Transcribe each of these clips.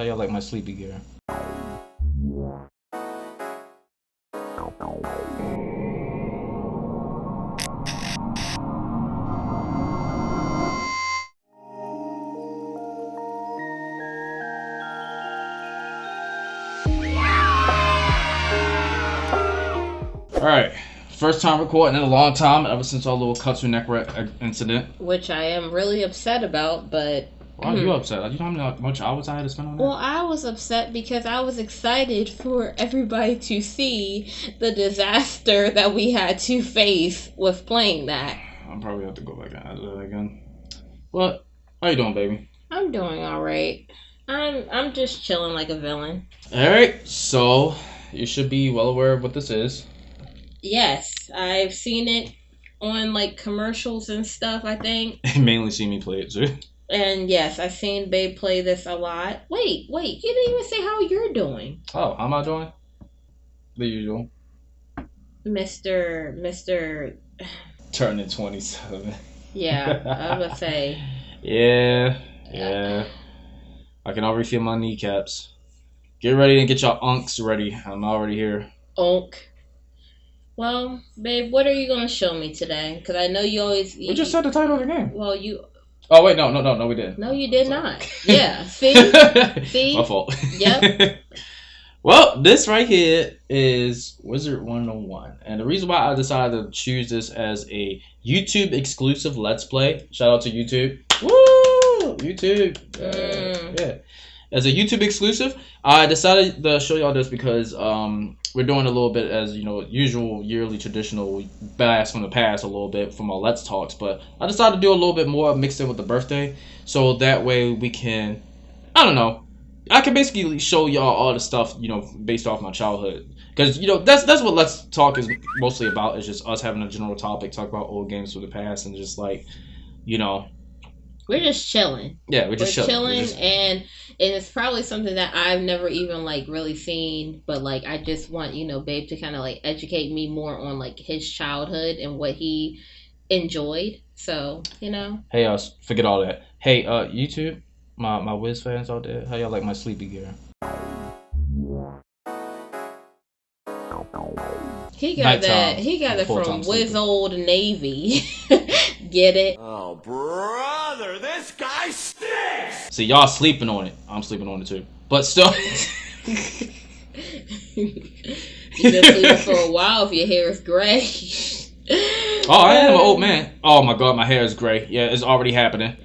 How y'all like my sleepy gear? Alright, first time recording in a long time, ever since our little Katsu neck incident. Which I am really upset about, but... Why are you upset? You know how much hours I had to spend on that? Well, I was upset because I was excited for everybody to see the disaster that we had to face with playing that. I'll probably have to go back and do that again. But, how you doing, baby? I'm doing alright. I'm just chilling like a villain. Alright, so you should be well aware of what this is. Yes, I've seen it on like commercials and stuff, I think. You mainly see me play it too. And yes, I've seen Babe play this a lot. Wait, you didn't even say how you're doing. Oh, how am I doing? The usual. Mr. Turning 27. Yeah, I was gonna say. Yeah. I can already feel my kneecaps. Get ready and get your unks ready. I'm already here. Unk. Well, babe, what are you gonna show me today? Because I know you always. We just said the title of the game. Well, you. Oh wait, no, we didn't. No, you did not. Yeah, see. My fault. Yep. Well, this right here is Wizard101, and the reason why I decided to choose this as a YouTube exclusive Let's Play. Shout out to YouTube. Woo! YouTube. Yeah. As a YouTube exclusive, I decided to show y'all this because we're doing a little bit as, you know, usual yearly traditional blast from the past a little bit from our Let's Talks, but I decided to do a little bit more mixed in with the birthday, so that way we can, I don't know, I can basically show y'all all the stuff, you know, based off my childhood, because, you know, that's what Let's Talk is mostly about, is just us having a general topic, talk about old games from the past, and just like, you know, we're just chilling. Yeah, we're chilling. And it's probably something that I've never even like really seen, but like I just want, you know, Babe to kind of like educate me more on like his childhood and what he enjoyed. So, you know. Hey, forget all that. Hey, YouTube, my Wiz fans out there, how y'all like my sleepy gear? He got that from Wiz Old Navy. Get it? Oh, brother, this guy stinks! See, y'all sleeping on it. I'm sleeping on it too. But still. You've been sleeping for a while if your hair is gray. Oh, I am an old man. Oh my god, my hair is gray. Yeah, it's already happening.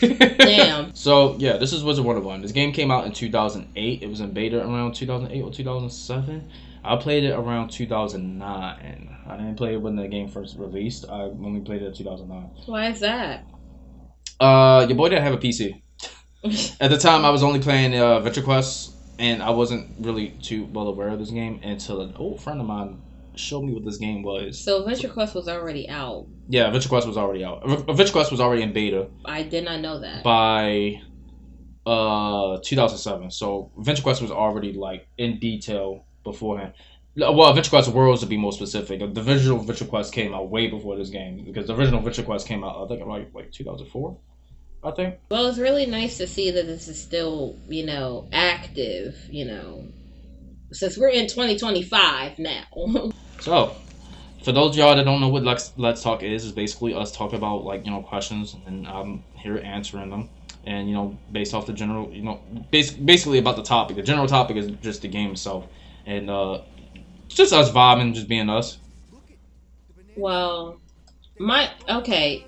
Damn. So, yeah, this is Wizard101. This game came out in 2008. It was in beta around 2008 or 2007. I played it around 2009. I didn't play it when the game first released. I only played it in 2009. Why is that? Your boy didn't have a PC. At the time, I was only playing Venture Quest, and I wasn't really too well aware of this game until an old friend of mine showed me what this game was. So Venture Quest was already out. Yeah, Venture Quest was already out. Venture Quest was already in beta. I did not know that. By 2007. So Venture Quest was already like in detail beforehand. Well, Venture Quest Worlds to be more specific. The original Venture Quest came out way before this game, because the original Venture Quest came out, I think, like 2004, I think. Well, it's really nice to see that this is still, you know, active, you know, since we're in 2025 now. So, for those of y'all that don't know what Let's Talk is basically us talking about, like, you know, questions, and I'm here answering them. And, you know, based off the general, you know, basically about the topic. The general topic is just the game itself. And, it's just us vibing, just being us. Well,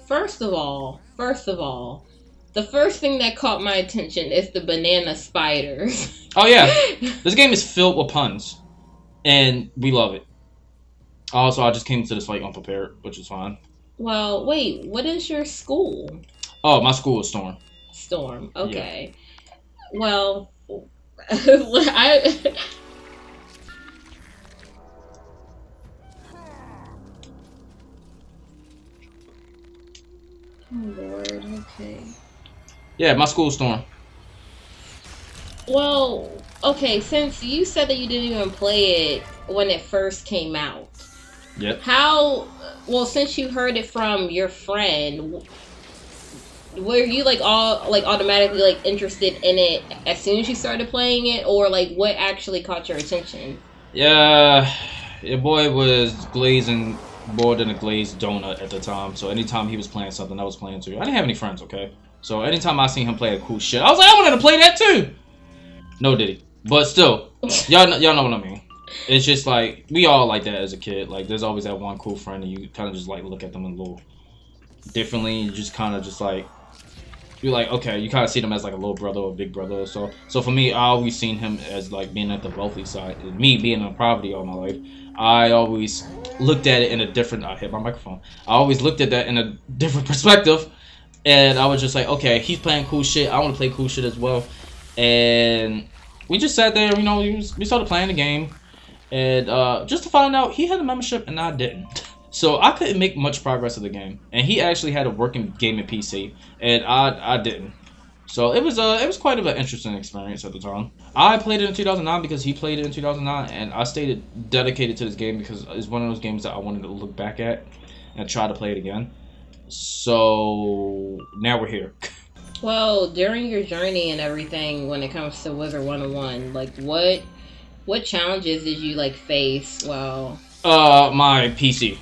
first of all, the first thing that caught my attention is the banana spiders. Oh, yeah. This game is filled with puns. And we love it. Also, I just came to this fight unprepared, which is fine. Well, wait, what is your school? Oh, my school is Storm. Storm, okay. Yeah. Well, Oh, Lord, okay. Yeah, my school's Storm. Well, okay, since you said that you didn't even play it when it first came out. Yep. Well, since you heard it from your friend, were you like all like automatically like interested in it as soon as you started playing it, or like what actually caught your attention? Yeah, your boy was glazing more than a glazed donut at the time. So anytime he was playing something, I was playing too. I didn't have any friends, okay? So anytime I seen him play a cool shit, I was like, I wanted to play that too. No diddy, but still, y'all know what I mean. It's just like we all like that as a kid. Like there's always that one cool friend, and you kind of just like look at them a little differently. You just kind of just like you're like, okay, you kind of see them as like a little brother or a big brother or so. So for me, I always seen him as like being at the wealthy side. And me being in poverty all my life, I always looked at it in a different. I hit my microphone. I always looked at that in a different perspective, and I was just like, okay, he's playing cool shit. I want to play cool shit as well. And we just sat there, you know, we started playing the game, and just to find out he had a membership and I didn't. So I couldn't make much progress of the game, and he actually had a working gaming PC, and I didn't. So it was quite of an interesting experience at the time. I played it in 2009 because he played it in 2009, and I stayed dedicated to this game because it's one of those games that I wanted to look back at and try to play it again. So now we're here. Well, during your journey and everything, when it comes to Wizard101, like what challenges did you like face? Well, My PC.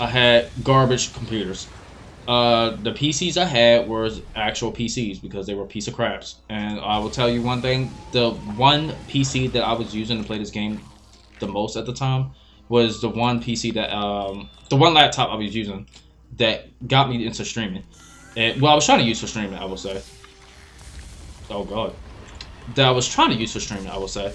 I had garbage computers. The PCs I had were actual PCs because they were a piece of craps. And I will tell you one thing: the one PC that I was using to play this game the most at the time was the one PC that the one laptop I was using that got me into streaming. And well, I was trying to use for streaming, I will say. Oh god, that I was trying to use for streaming, I will say.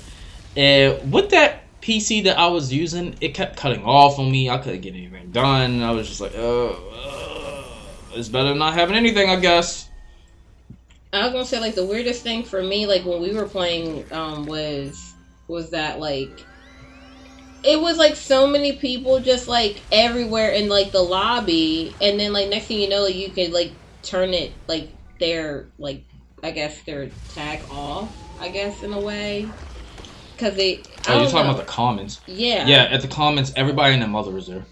And with that PC that I was using, it kept cutting off on me. I couldn't get anything done. I was just like, it's better than not having anything, I guess. I was gonna say like the weirdest thing for me, like when we were playing, was that like it was like so many people just like everywhere in like the lobby, and then like next thing you know, like, you could like turn it like their like I guess their tag off, I guess in a way. Cause they. Oh, you're talking about the comments. Yeah. Yeah, at the comments, everybody and their mother is there.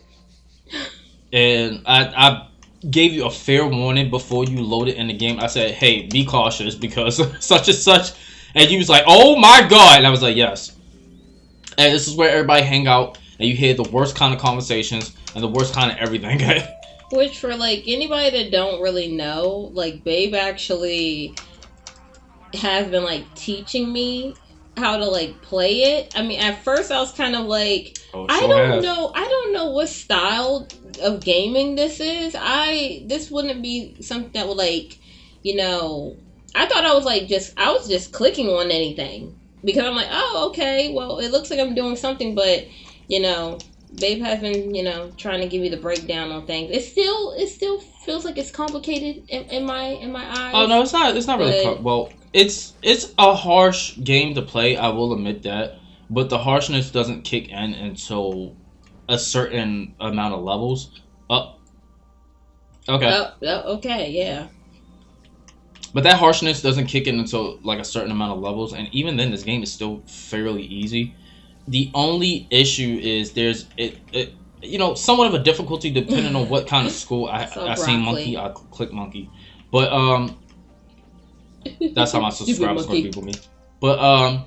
And I gave you a fair warning before you loaded in the game. I said, hey, be cautious because such and such. And you was like, oh my god. And I was like, yes. And this is where everybody hang out. And you hear the worst kind of conversations and the worst kind of everything. Which for like anybody that don't really know, like Babe actually has been like teaching me how to like play it. I mean, at first I was kind of like, I don't know what style of gaming this is. This wouldn't be something that would like, you know, I thought I was just clicking on anything because I'm like, oh, okay, well, it looks like I'm doing something, but you know, Babe has been, you know, trying to give me the breakdown on things. It still feels like it's complicated in my eyes. Oh no, it's not. It's not really. Well, it's a harsh game to play. I will admit that, but the harshness doesn't kick in until a certain amount of levels. Oh, okay. Okay, yeah. But that harshness doesn't kick in until like a certain amount of levels, and even then, this game is still fairly easy. The only issue is there's you know, somewhat of a difficulty depending on what kind of school I seen monkey. I click monkey, but that's how my subscribers for people me. But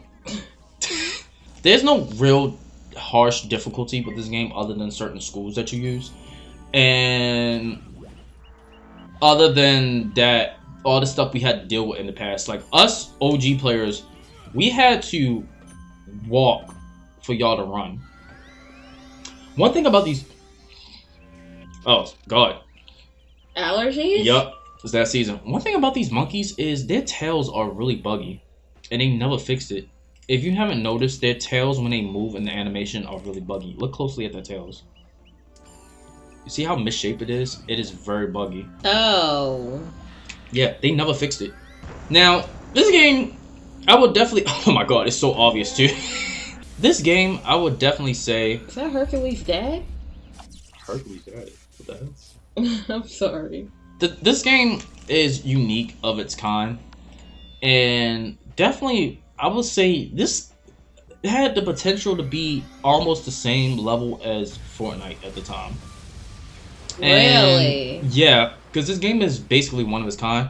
there's no real harsh difficulty with this game other than certain schools that you use, and other than that, all the stuff we had to deal with in the past, like us OG players, we had to walk for y'all to run. One thing about these... Oh, God. Allergies? Yup. It's that season. One thing about these monkeys is their tails are really buggy. And they never fixed it. If you haven't noticed, their tails when they move in the animation are really buggy. Look closely at their tails. You see how misshapen it is? It is very buggy. Oh. Yeah, they never fixed it. Now, this game, I would definitely... Oh my God, it's so obvious too. This game, I would definitely say... Is that Hercules' dad? Hercules' dad? What the hell? I'm sorry. This game is unique of its kind. And definitely, I would say this had the potential to be almost the same level as Fortnite at the time. Really? And yeah. because this game is basically one of its kind.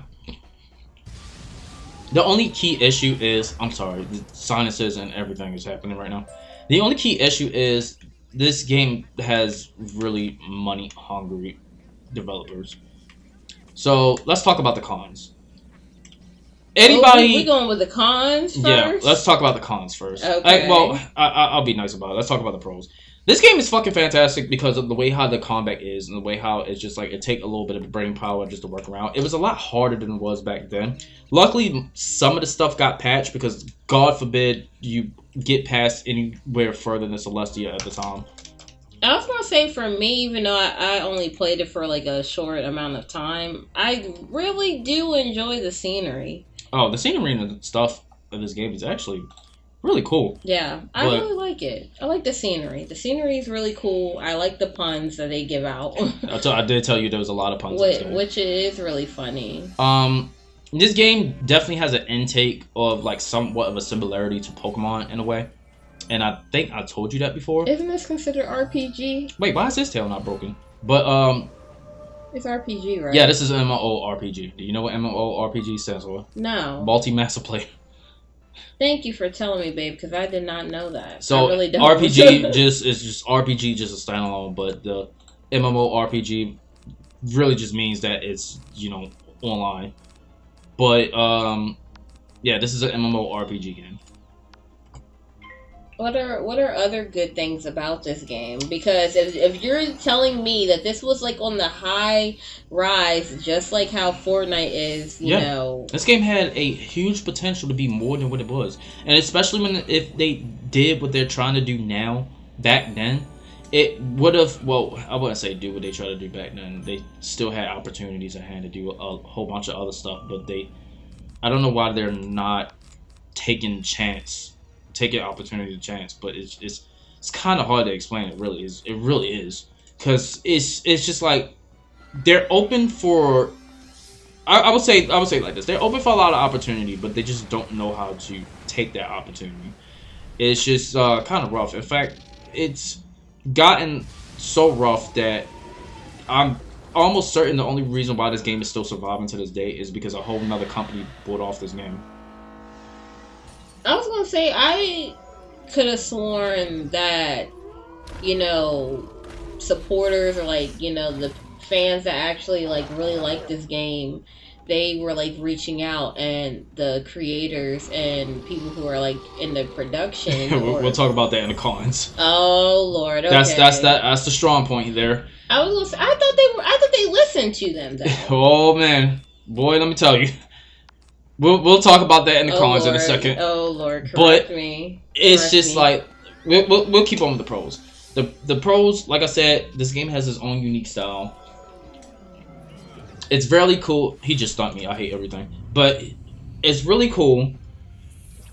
The only key issue is, I'm sorry, the sinuses and everything is happening right now. The only key issue is this game has really money-hungry developers. So let's talk about the cons. Anybody? We going with the cons first? Yeah, let's talk about the cons first. Okay. I'll be nice about it. Let's talk about the pros. This game is fucking fantastic because of the way how the combat is and the way how it's just like it take a little bit of brain power just to work around. It was a lot harder than it was back then. Luckily, some of the stuff got patched because God forbid you get past anywhere further than Celestia at the time. I was gonna say for me, even though I only played it for like a short amount of time, I really do enjoy the scenery. Oh, the scenery and the stuff of this game is actually really cool. Yeah, I really like it. I like the scenery. The scenery is really cool. I like the puns that they give out. I did tell you there was a lot of puns. Which is really funny. This game definitely has an intake of like somewhat of a similarity to Pokemon in a way. And I think I told you that before. Isn't this considered RPG? Wait, why is this tail not broken? But it's RPG, right? Yeah, this is MMORPG. Do you know what MMORPG stands for? No. Multi-master player. Thank you for telling me, babe, because I did not know that. So I really don't. RPG is just RPG, just a standalone, but the MMORPG really just means that it's online. But yeah, this is an MMORPG game. What are other good things about this game? Because if you're telling me that this was like on the high rise, just like how Fortnite is, you know, this game had a huge potential to be more than what it was, and especially if they did what they're trying to do now, back then, it would have. Well, I wouldn't say do what they tried to do back then. They still had opportunities at hand to do a whole bunch of other stuff, but I don't know why they're not taking opportunity to chance, but it's kind of hard to explain. It really is because it's just like they're open for I would say it like this: they're open for a lot of opportunity, but they just don't know how to take that opportunity. It's just kind of rough. In fact, it's gotten so rough that I'm almost certain the only reason why this game is still surviving to this day is because a whole nother company bought off this game. I was gonna say I could have sworn that, supporters or the fans that actually really like this game, they were reaching out, and the creators and people who are in the production. We'll talk about that in the cons. Oh Lord, okay. That's the strong point there. I was gonna say, I thought they listened to them though. Oh man, boy, let me tell you. We'll talk about that in the cons in a second. Oh Lord, correct me. It's just we'll keep on with the pros. The pros, like I said, this game has its own unique style. It's very cool. He just stunned me. I hate everything, but it's really cool.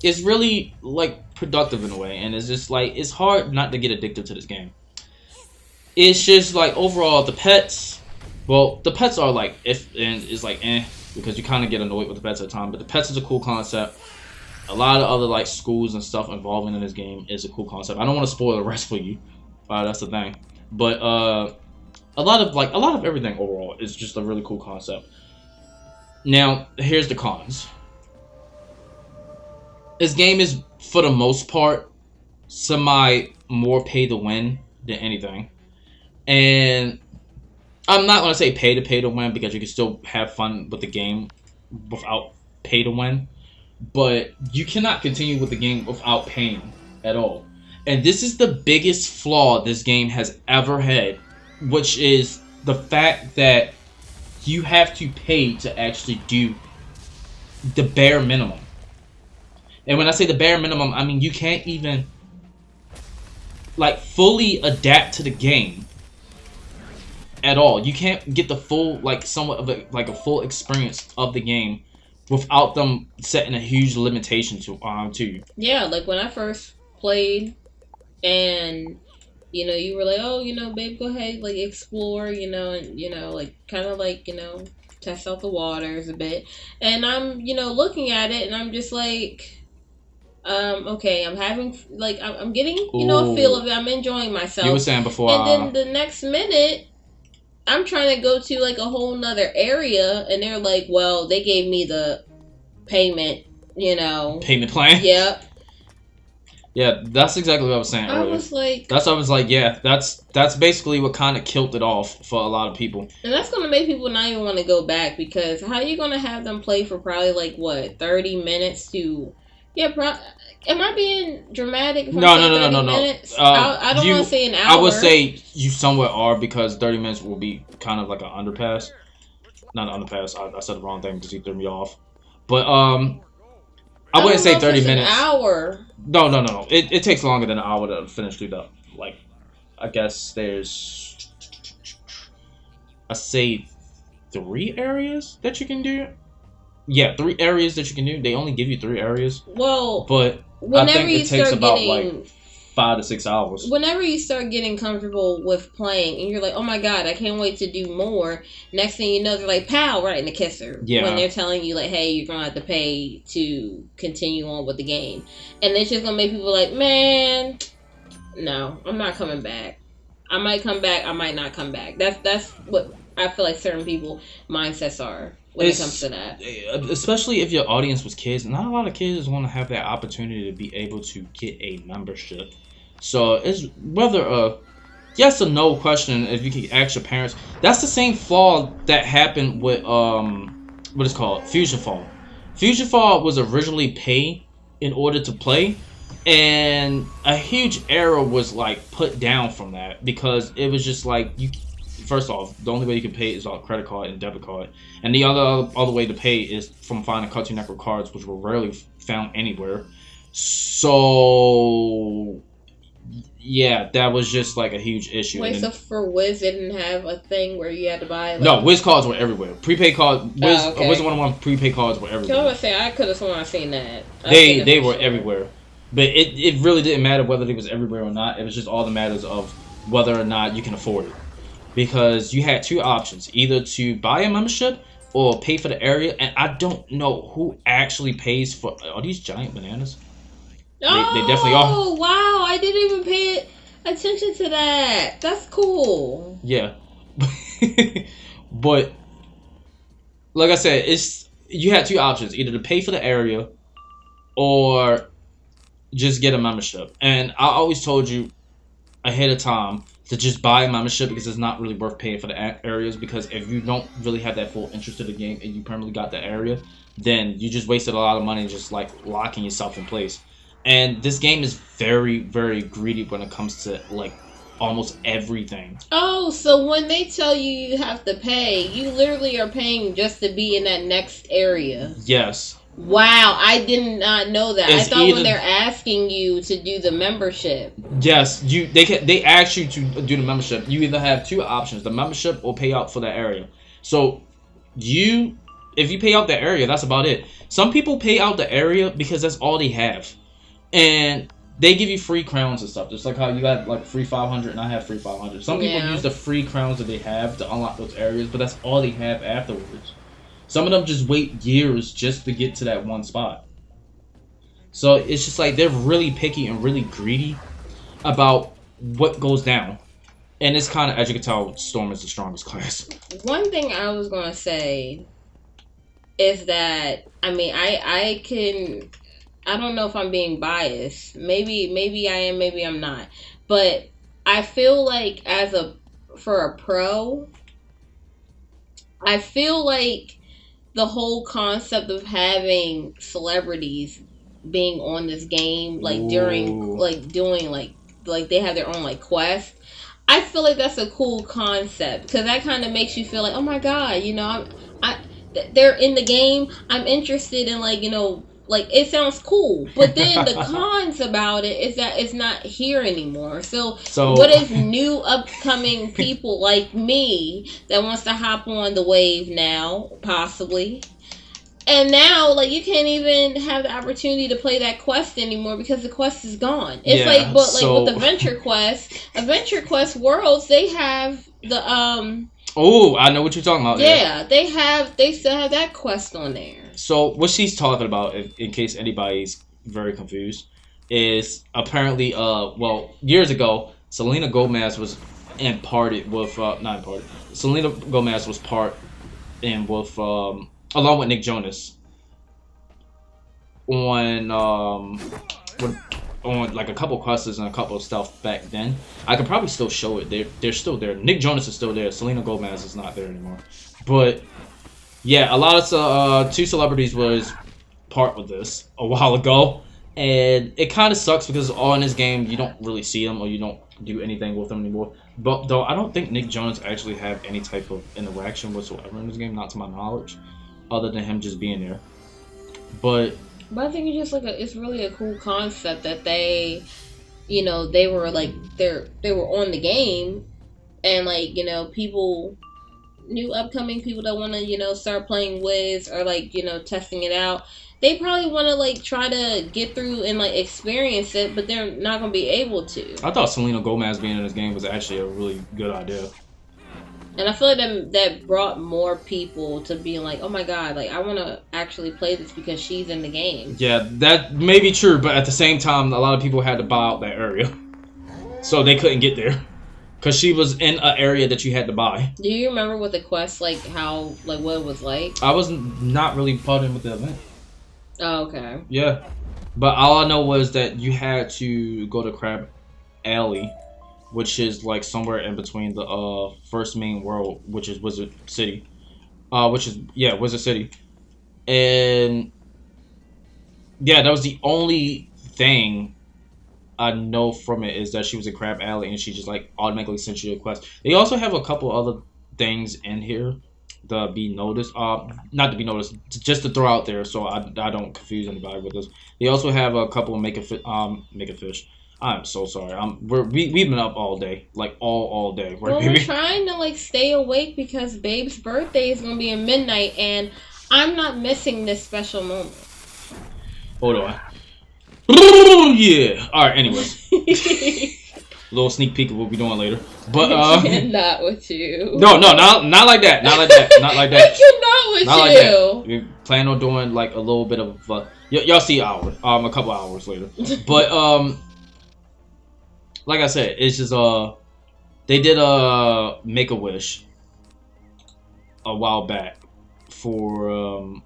It's really productive in a way, and it's just it's hard not to get addicted to this game. It's just overall the pets. Well, the pets are because you kind of get annoyed with the pets at the time, but the pets is a cool concept. A lot of other schools and stuff involving in this game is a cool concept. I don't want to spoil the rest for you. That's the thing. But a lot of everything overall is just a really cool concept. Now, here's the cons. This game is, for the most part, more pay to win than anything. And I'm not going to say pay to win because you can still have fun with the game without pay to win. But you cannot continue with the game without paying at all. And this is the biggest flaw this game has ever had, which is the fact that you have to pay to actually do the bare minimum. And when I say the bare minimum, I mean you can't even fully adapt to the game at all. You can't get the full somewhat of a full experience of the game without them setting a huge limitation to you. Yeah, when I first played, and you were oh, babe, go ahead, explore, and kind of test out the waters a bit. And I'm looking at it, and I'm just okay, I'm having I'm getting a feel of it. I'm enjoying myself. You were saying before, and then the next minute I'm trying to go to like a whole nother area, and they're like, well, they gave me the payment, Payment plan. Yep. Yeah, that's exactly what I was saying earlier. I was like, yeah, that's basically what kind of killed it off for a lot of people. And that's gonna make people not even want to go back, because how are you gonna have them play for probably like what 30 minutes to? Yeah, am I being dramatic? If No. Minutes? I don't want to say an hour. I would say you somewhat are, because 30 minutes will be kind of like an underpass. Not an underpass. I said the wrong thing because you threw me off. But I wouldn't say 30 minutes. An hour. No. It takes longer than an hour to finish through the, like, I guess there's, I say 3 areas that you can do. Yeah, 3 areas that you can do. They only give you 3 areas. Well, but I think it takes about like 5 to 6 hours. Whenever you start getting comfortable with playing, and you're like, oh my god, I can't wait to do more. Next thing you know, they're like, pow, right in the kisser. Yeah. When they're telling you, like, hey, you're going to have to pay to continue on with the game. And it's just going to make people like, man, no, I'm not coming back. I might come back, I might not come back. That's what I feel like certain people mindsets are when it comes to that. Especially if your audience was kids. Not a lot of kids want to have that opportunity to be able to get a membership. So it's whether a yes or no question. If you can ask your parents, that's the same flaw that happened with what is called Fusion Fall. Fusion Fall was originally pay in order to play, and a huge error was like put down from that, because it was just like you. First off, the only way you can pay is on credit card and debit card, and the other way to pay is from finding Cartoon Network cards, which were rarely found anywhere. So yeah, that was just like a huge issue. Wait, so for Wiz, they didn't have a thing where you had to buy? Like... No, Wiz cards were everywhere. Prepaid cards, Wizard101 prepaid cards were everywhere. I was say I could have sworn I seen that. They were everywhere, but it really didn't matter whether they was everywhere or not. It was just all the matters of whether or not you can afford it. Because you had 2 options, either to buy a membership or pay for the area, and I don't know who actually pays for. Are these giant bananas? Oh, they definitely are. Oh wow! I didn't even pay attention to that. That's cool. Yeah, but like I said, you had 2 options, either to pay for the area or just get a membership. And I always told you ahead of time to just buy a membership, because it's not really worth paying for the areas, because if you don't really have that full interest in the game and you permanently got the area, then you just wasted a lot of money just like locking yourself in place. And this game is very, very greedy when it comes to like almost everything. Oh, so when they tell you have to pay, you literally are paying just to be in that next area. Yes. Wow, I did not know that. I thought when they're asking you to do the membership. Yes, they ask you to do the membership. You either have 2 options: the membership or pay out for that area. So if you pay out the area, that's about it. Some people pay out the area because that's all they have, and they give you free crowns and stuff. Just like how you got like free 500 and I have free 500. Some people use the free crowns that they have to unlock those areas, but that's all they have afterwards. Some of them just wait years just to get to that one spot. So it's just like they're really picky and really greedy about what goes down. And it's kind of, as you can tell, Storm is the strongest class. One thing I was going to say is that, I mean, I don't know if I'm being biased. Maybe I am, maybe I'm not. But I feel like for a pro, I feel like the whole concept of having celebrities being on this game, like during, like doing like they have their own like quest. I feel like that's a cool concept, because that kind of makes you feel like, oh my god, they're in the game. I'm interested in like it sounds cool, but then the cons about it is that it's not here anymore. So what if new upcoming people like me that wants to hop on the wave now, possibly, and now like you can't even have the opportunity to play that quest anymore because the quest is gone. It's with the Adventure Quest Worlds, they have the Oh, I know what you're talking about. Yeah, they still have that quest on there. So what she's talking about, in case anybody's very confused, is apparently years ago Selena Gomez was and parted with not imparted. Selena Gomez was part in with along with Nick Jonas on on like a couple quests and a couple of stuff back then. I could probably still show it. They're still there. Nick Jonas is still there. Selena Gomez is not there anymore. But yeah, a lot of two celebrities was part with this a while ago, and it kind of sucks because all in this game you don't really see them or you don't do anything with them anymore. But though I don't think Nick Jonas actually have any type of interaction whatsoever in this game, not to my knowledge, other than him just being there. But I think it's just like it's really a cool concept that they, you know, they were like they were on the game, and like, you know, people, new upcoming people that want to, you know, start playing Wiz or like, you know, testing it out. They probably want to like try to get through and like experience it, but they're not gonna be able to. I thought Selena Gomez being in this game was actually a really good idea. And I feel like that brought more people to being like, oh my god, like I want to actually play this because she's in the game. Yeah, that may be true, but at the same time, a lot of people had to buy out that area, so they couldn't get there because she was in an area that you had to buy. Do you remember what the quest like? How like what it was like? I was not really part in with the event. Oh, okay. Yeah, but all I know was that you had to go to Crab Alley, which is like somewhere in between the first main world, which is Wizard City, Wizard City, and yeah, that was the only thing I know from it is that she was in Crab Alley and she just like automatically sent you a quest. They also have a couple other things in here to be noticed, not to be noticed, just to throw out there so I don't confuse anybody with this. They also have a couple of make a fish. I'm so sorry. We've been up all day, like all day. Right, well, baby? We're trying to like stay awake because Babe's birthday is gonna be at midnight, and I'm not missing this special moment. Hold on. Yeah. All right. Anyways, little sneak peek of what we're doing later. But not with you. No, not like that. Not like that. Not like that. Not with not you. Like that. We plan on doing like a little bit of y'all see a couple hours later. But like I said, it's just they did a Make-A-Wish a while back for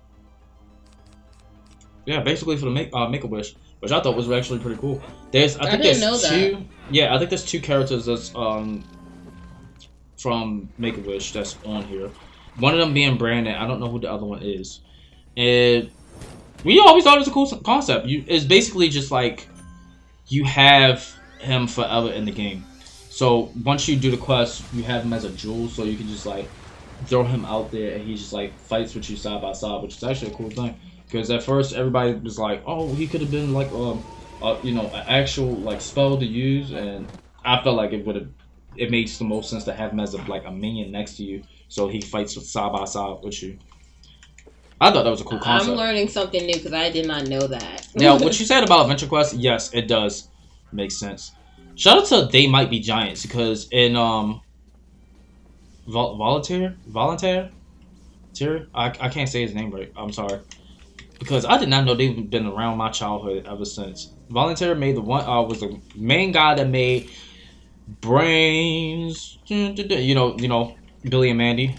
basically for the Make-A-Wish, which I thought was actually pretty cool. I think there's two characters that's from Make-A-Wish that's on here. One of them being Brandon. I don't know who the other one is. And we always thought it was a cool concept. It's basically just like you have him forever in the game. So once you do the quest, you have him as a jewel, so you can just like throw him out there and he just like fights with you side by side, which is actually a cool thing. Because at first everybody was like, oh, he could have been like an actual like spell to use, and I felt like it makes the most sense to have him as a minion next to you, so he fights with side by side with you. I thought that was a cool concept. I'm learning something new because I did not know that. Now, what you said about Adventure Quest, yes, it does make sense. Shout out to They Might Be Giants, because in Volunteer? I can't say his name right. I'm sorry. Because I did not know they've been around my childhood ever since. Volunteer made was the main guy that made Brains. You know, Billy and Mandy.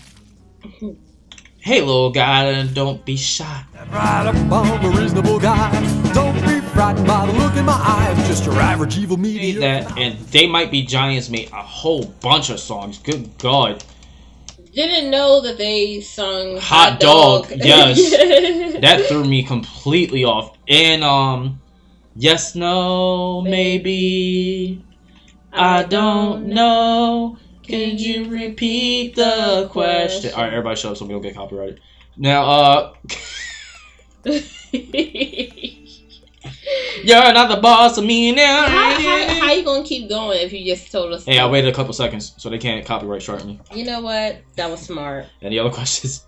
Hey, little guy, don't be shy. Right up on a reasonable guy. Don't be frightened by the look in my eyes. Just your average evil media. That, and They Might Be Giants made a whole bunch of songs. Good God. Didn't know that they sung Hot Dog. Yes. That threw me completely off. And, yes, no, maybe. I don't know. Could you repeat the question? Alright, everybody shut up so we don't get copyrighted. Now, you're not the boss of me now. How you gonna keep going if you just told us? Hey, I waited a couple seconds so they can't copyright strike me. You know what? That was smart. Any other questions?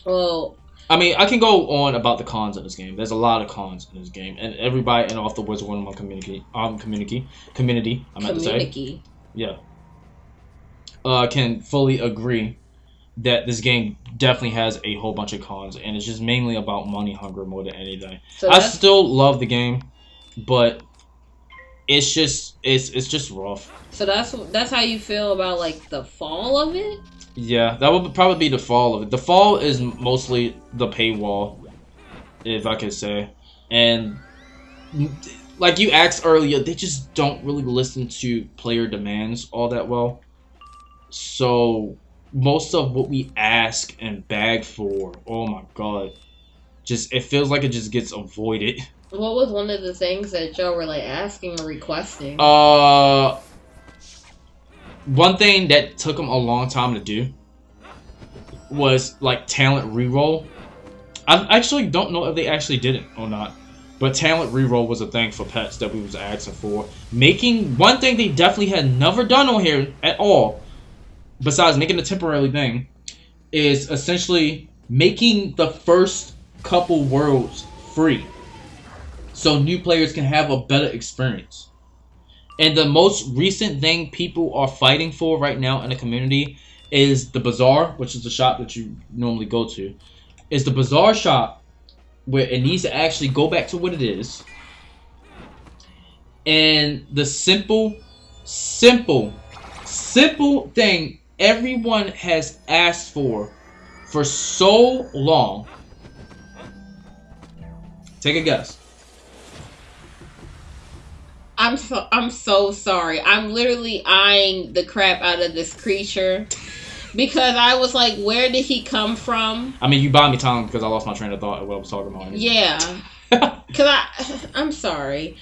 Well, I mean, I can go on about the cons of this game. There's a lot of cons in this game, and everybody in off the Wizard101 community, I meant to say, yeah, can fully agree that this game definitely has a whole bunch of cons, and it's just mainly about money hunger more than anything. So I still love the game, but it's just rough. So that's how you feel about like the fall of it? Yeah, that would probably be the fall of it. The fall is mostly the paywall, if I could say. And like you asked earlier, they just don't really listen to player demands all that well. So most of what we ask and beg for, oh my god, just it feels like it just gets avoided. What was one of the things that y'all were like asking or requesting? One thing that took them a long time to do was like talent reroll. I actually don't know if they actually did it or not, but talent reroll was a thing for pets that we was asking for. Making one thing they definitely had never done on here at all, besides making a temporary thing, is essentially making the first couple worlds free, so new players can have a better experience. And the most recent thing people are fighting for right now in the community is the bazaar, which is the shop that you normally go to. Is the bazaar shop where it needs to actually go back to what it is. And the simple thing everyone has asked for so long. Take a guess. I'm so sorry. I'm literally eyeing the crap out of this creature because I was like, where did he come from? I mean, you bought me time because I lost my train of thought at what I was talking about. Anyway. Yeah. Because I'm sorry.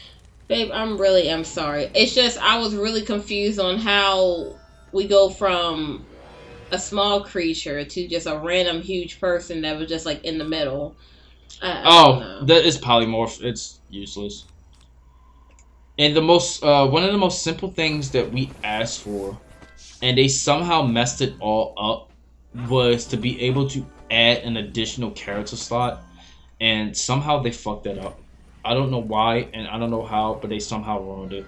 Babe, I'm sorry. It's just, I was really confused on how we go from a small creature to just a random huge person that was just like in the middle. That is polymorph. It's useless. And the most, one of the most simple things that we asked for, and they somehow messed it all up, was to be able to add an additional character slot, and somehow they fucked that up. I don't know why, and I don't know how, but they somehow ruined it.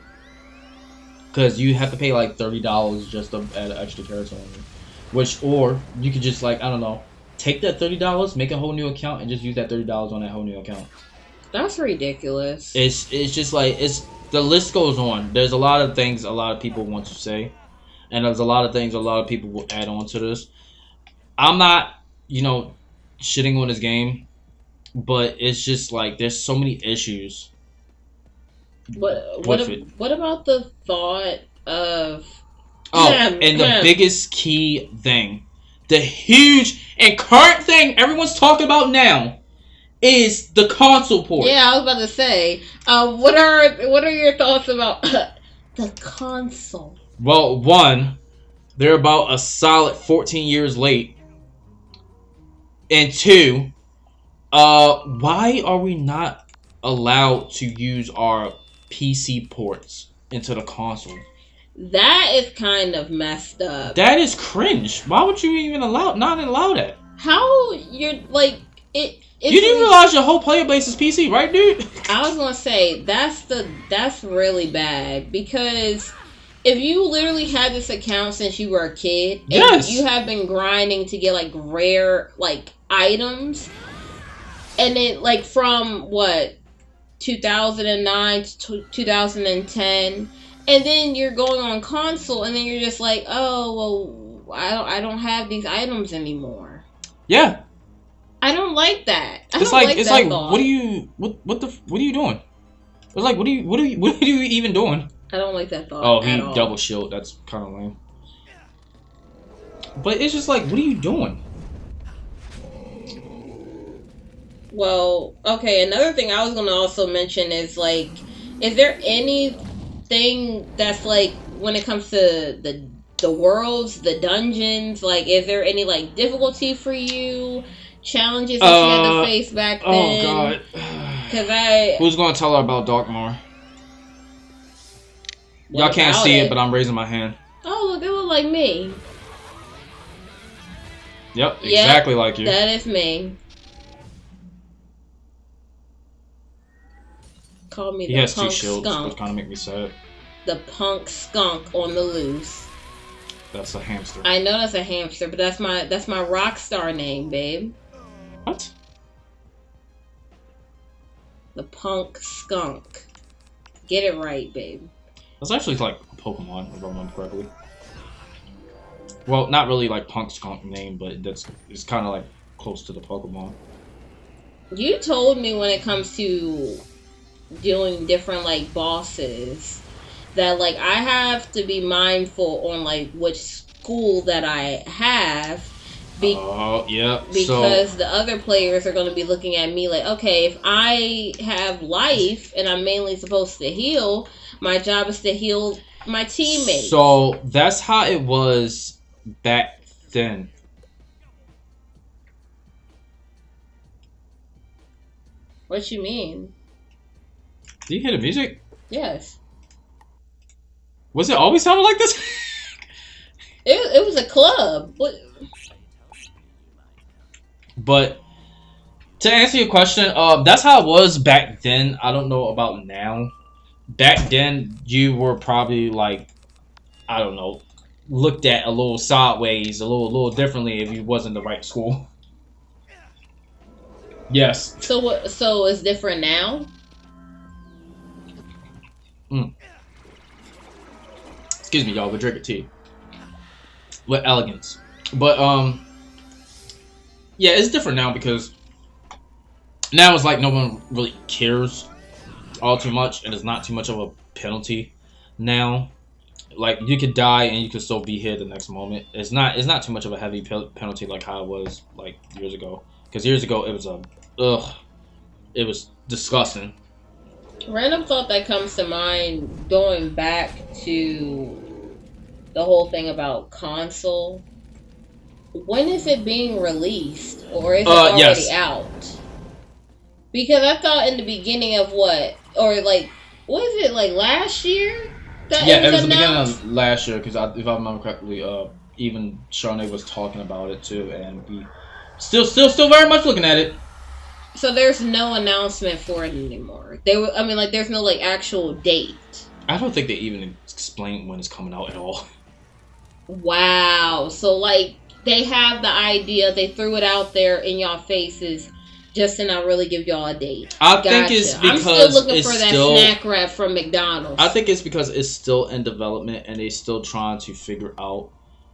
Because you have to pay like $30 just to add an extra character on it. Which, or, you could just like, I don't know, take that $30, make a whole new account, and just use that $30 on that whole new account. That's ridiculous. It's just like, the list goes on. There's a lot of things a lot of people want to say. And there's a lot of things a lot of people will add on to this. I'm not, shitting on this game. But it's just like, there's so many issues. What about the thought of... the biggest key thing. The huge and current thing everyone's talking about now is the console port. Yeah, I was about to say, what are your thoughts about the console? Well, one, they're about a solid 14 years late. And two, why are we not allowed to use our PC ports into the console? That is kind of messed up. That is cringe. Why would you even not allow that? How you're like it? You didn't realize your whole player base is PC, right, dude? I was gonna say that's really bad, because if you literally had this account since you were a kid, and yes, you have been grinding to get like rare like items, and then like from what 2009 to 2010, and then you're going on console, and then you're just like, oh well, I don't have these items anymore. Yeah. I don't like that. It's like what are you doing? It's like what are you even doing? I don't like that thought. Oh, he double shield. That's kind of lame. But it's just like, what are you doing? Well, okay. Another thing I was gonna also mention is like, is there anything that's like when it comes to the worlds, the dungeons? Like, is there any like difficulty for you? Challenges that you had to face back then? Oh god. Who's gonna tell her about Darkmoor? Y'all can't see it, but I'm raising my hand. Oh, look, they look like me. Yep, exactly like you. That is me. Call me the punk skunk. Which kind of make me sad. The punk skunk on the loose. That's a hamster. I know that's a hamster, but that's my rock star name, babe. What? The punk skunk. Get it right, babe. That's actually like a Pokemon, if I remember correctly. Well, not really like Punk's name, but it's kind of like close to the Pokemon. You told me when it comes to doing different like bosses that like I have to be mindful on like which school that I have. Yeah. Because the other players are going to be looking at me like, okay, if I have life and I'm mainly supposed to heal, my job is to heal my teammates. So that's how it was back then. What you mean? Do you hear the music? Yes. Was it always sounding like this? It was a club. What? But to answer your question, that's how it was back then. I don't know about now. Back then, you were probably like, I don't know, looked at a little sideways, a little differently if you wasn't the right school. Yes. So what? So it's different now. Excuse me, y'all. We're drinking tea with elegance, but yeah, it's different now because now it's like no one really cares all too much, and it's not too much of a penalty now. Like you could die and you could still be here the next moment. It's not too much of a heavy penalty like how it was like years ago. Because years ago it was it was disgusting. Random thought that comes to mind going back to the whole thing about console. When is it being released, or is it already out? Because I thought in the beginning of what, or like, was it like last year? It was the beginning of last year. Because if I remember correctly, even Shawnee was talking about it too, and we still very much looking at it. So there's no announcement for it anymore. There's no like actual date. I don't think they even explain when it's coming out at all. Wow. So like they have the idea, they threw it out there in y'all faces, just to not really give y'all a date. I think it's because I'm still looking for that snack wrap from McDonald's. I think it's because it's still in development and they still trying to figure out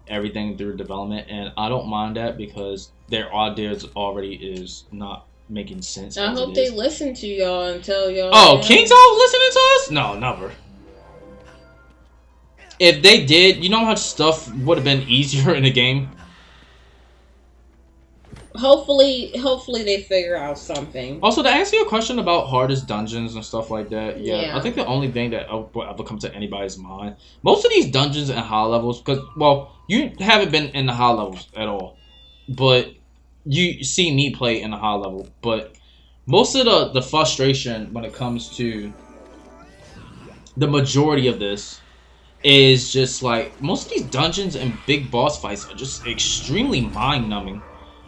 everything through development, and I don't mind that because their ideas already is not making sense. I hope they listen to y'all and tell y'all. Oh, King's all listening to us? No, never. If they did, you know how much stuff would have been easier in the game? Hopefully they figure out something. Also, to answer your question about hardest dungeons and stuff like that, yeah. I think the only thing that will ever come to anybody's mind, most of these dungeons and high levels, because, well, you haven't been in the high levels at all, but you see me play in the high level, but most of the frustration when it comes to the majority of this is just like, most of these dungeons and big boss fights are just extremely mind-numbing.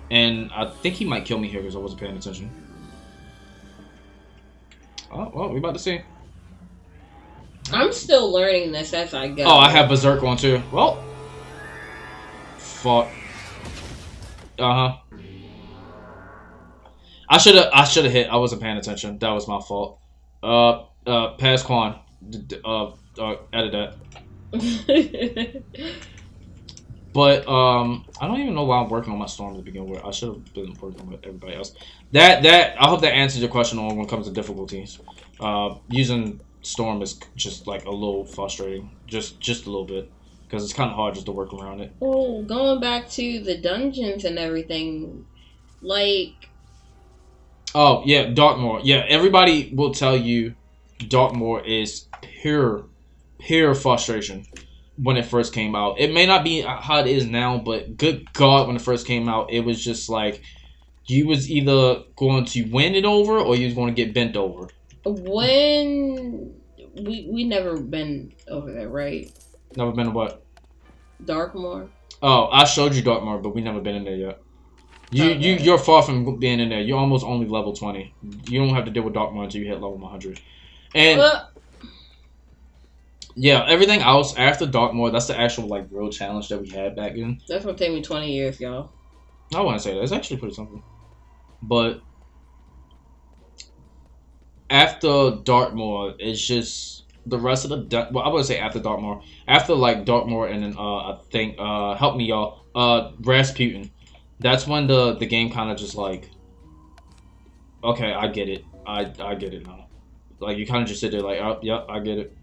And I think he might kill me here because I wasn't paying attention. Oh, well, we about to see. I'm still learning this as I go. Oh, I have Berserk on too. Well. Fuck. Uh-huh. I should have hit. I wasn't paying attention. That was my fault. Pass Quan. Edit that. But I don't even know why I'm working on my storm to begin with. I should have been working with everybody else. I hope that answers your question on when it comes to difficulties. Using storm is just like a little frustrating, just a little bit, because it's kind of hard just to work around it. Oh, going back to the dungeons and everything, like. Oh yeah, Darkmoor. Yeah, everybody will tell you, Darkmoor is pure frustration. When it first came out, it may not be how it is now, but good God, when it first came out, it was just like you was either going to win it over or you was going to get bent over. When we never been over there, right? Never been to what? Darkmoor. Oh, I showed you Darkmoor, but we never been in there yet. You're far from being in there. You're almost only level 20. You don't have to deal with Darkmoor until you hit level 100. And yeah, everything else after Darkmoor, that's the actual like real challenge that we had back then. That's gonna take me 20 years, y'all. I wouldn't say that. It's actually pretty simple. But after Dartmoor, it's just the rest of the well, I wouldn't say after Dartmoor. After like Dartmoor and then I think help me y'all Rasputin. That's when the game kind of just like, okay, I get it. I get it now. Like you kind of just sit there like, oh, yep, I get it.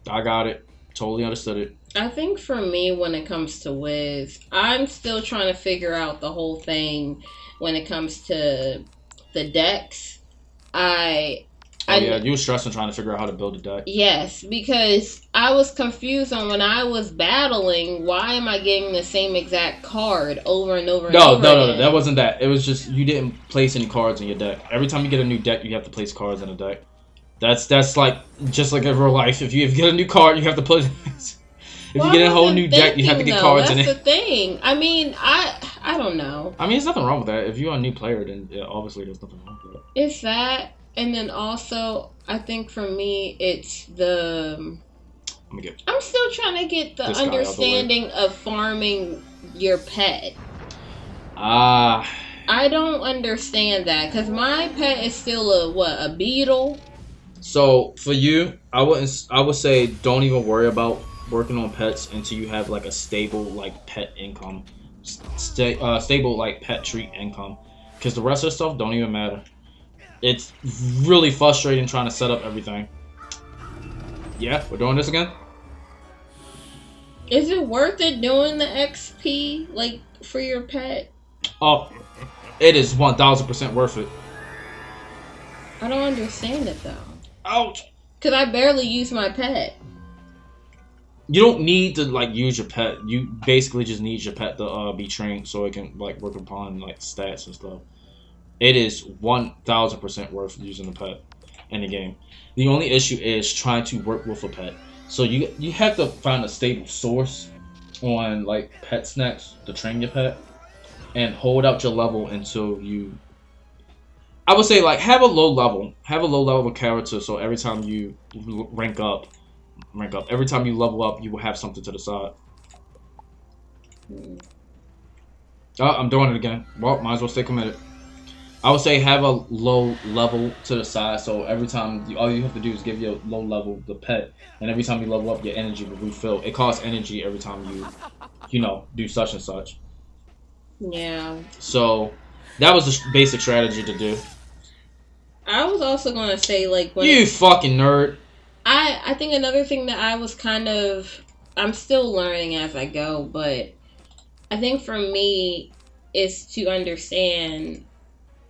I got it. Totally understood it. I think for me, when it comes to Wiz, I'm still trying to figure out the whole thing when it comes to the decks. You were stressing trying to figure out how to build a deck. Yes, because I was confused on when I was battling, why am I getting the same exact card over and over and over again? No, that wasn't that. It was just you didn't place any cards in your deck. Every time you get a new deck, you have to place cards in a deck. That's like just like in real life. If you get a new card, you have to put. If you get a whole new deck, you have to get cards in it. That's the thing. I mean, I don't know. I mean, there's nothing wrong with that. If you're a new player, then obviously there's nothing wrong with that. It's that, and then also I think for me, it's the. I'm still trying to get the understanding of farming your pet. I don't understand that because my pet is still a beetle. So for you, I would say don't even worry about working on pets until you have like a stable like pet income, stable like pet treat income, because the rest of the stuff don't even matter. It's really frustrating trying to set up everything. Yeah, we're doing this again. Is it worth it doing the XP like for your pet? Oh, it is 1000% worth it. I don't understand it though. Ouch. Cause I barely use my pet. You don't need to like use your pet. You basically just need your pet to be trained so it can like work upon like stats and stuff. It is 1000% worth using a pet in the game. The only issue is trying to work with a pet. So you have to find a stable source on like pet snacks to train your pet and hold out your level until you. I would say like have a low level character so every time you rank up, every time you level up, you will have something to the side. Oh, I'm doing it again. Well, might as well stay committed. I would say have a low level to the side, so every time all you have to do is give your low level the pet, and every time you level up, your energy will refill. It costs energy every time you do such and such. Yeah. So that was the basic strategy to do. I was also gonna say like when you fucking nerd. I think another thing that I was I'm still learning as I go, but I think for me is to understand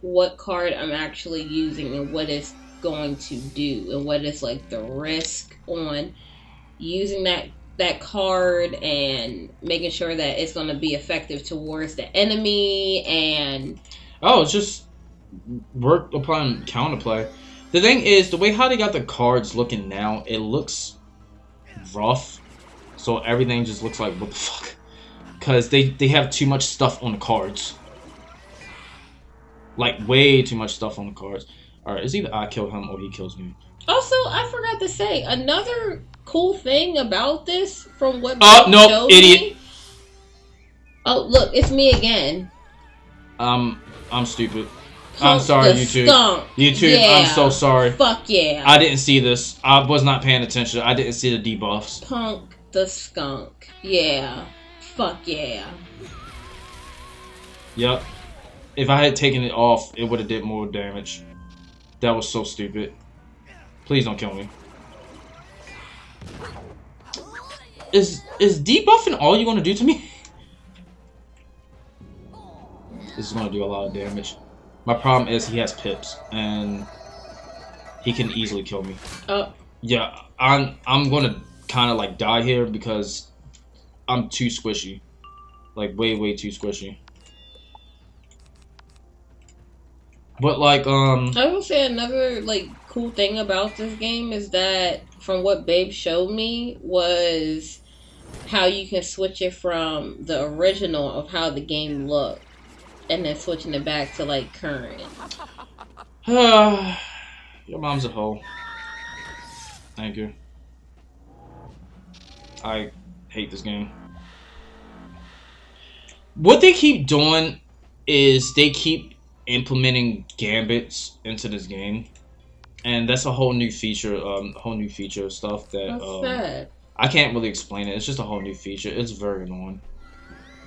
what card I'm actually using and what it's going to do and what is like the risk on using that card and making sure that it's going to be effective towards the enemy and it's just work upon counterplay. The thing is, the way how they got the cards looking now, it looks rough, so everything just looks like what the fuck, because they have too much stuff on the cards. Like, way too much stuff on the cards. Alright, it's either I kill him or he kills me. Also, I forgot to say, another cool thing about this, from what no, idiot. Me, oh, look, it's me again. I'm stupid. I'm sorry, YouTube. Skunk. YouTube, yeah. I'm so sorry. Fuck yeah. I didn't see this. I was not paying attention. I didn't see the debuffs. Punk the skunk. Yeah. Fuck yeah. Yep. If I had taken it off, it would have did more damage. That was so stupid. Please don't kill me. Is debuffing all you're gonna do to me? This is gonna do a lot of damage. My problem is he has pips and he can easily kill me. Yeah, I'm gonna kind of like die here because I'm too squishy, like way too squishy. But like I would say another like cool thing about this game is that from what Babe showed me was how you can switch it from the original of how the game looked and then switching it back to like current. Your mom's a hoe. Thank you. I hate this game. What they keep doing is they keep implementing gambits into this game. and that's a whole new feature. Whole new feature of stuff that What's that? I can't really explain it. It's just a whole new feature. It's very annoying.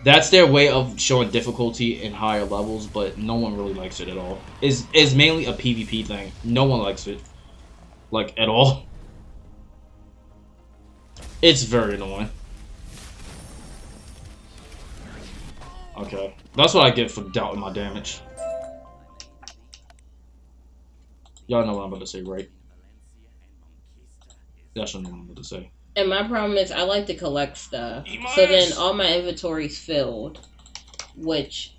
That's their way of showing difficulty in higher levels, but no one really likes it at all. It's mainly a PvP thing. No one likes it, like, at all. It's very annoying. Okay, that's what I get for doubting my damage. Y'all know what I'm about to say, right? Y'all should know what I'm about to say. And my problem is I like to collect stuff. So then all my inventory's filled. Which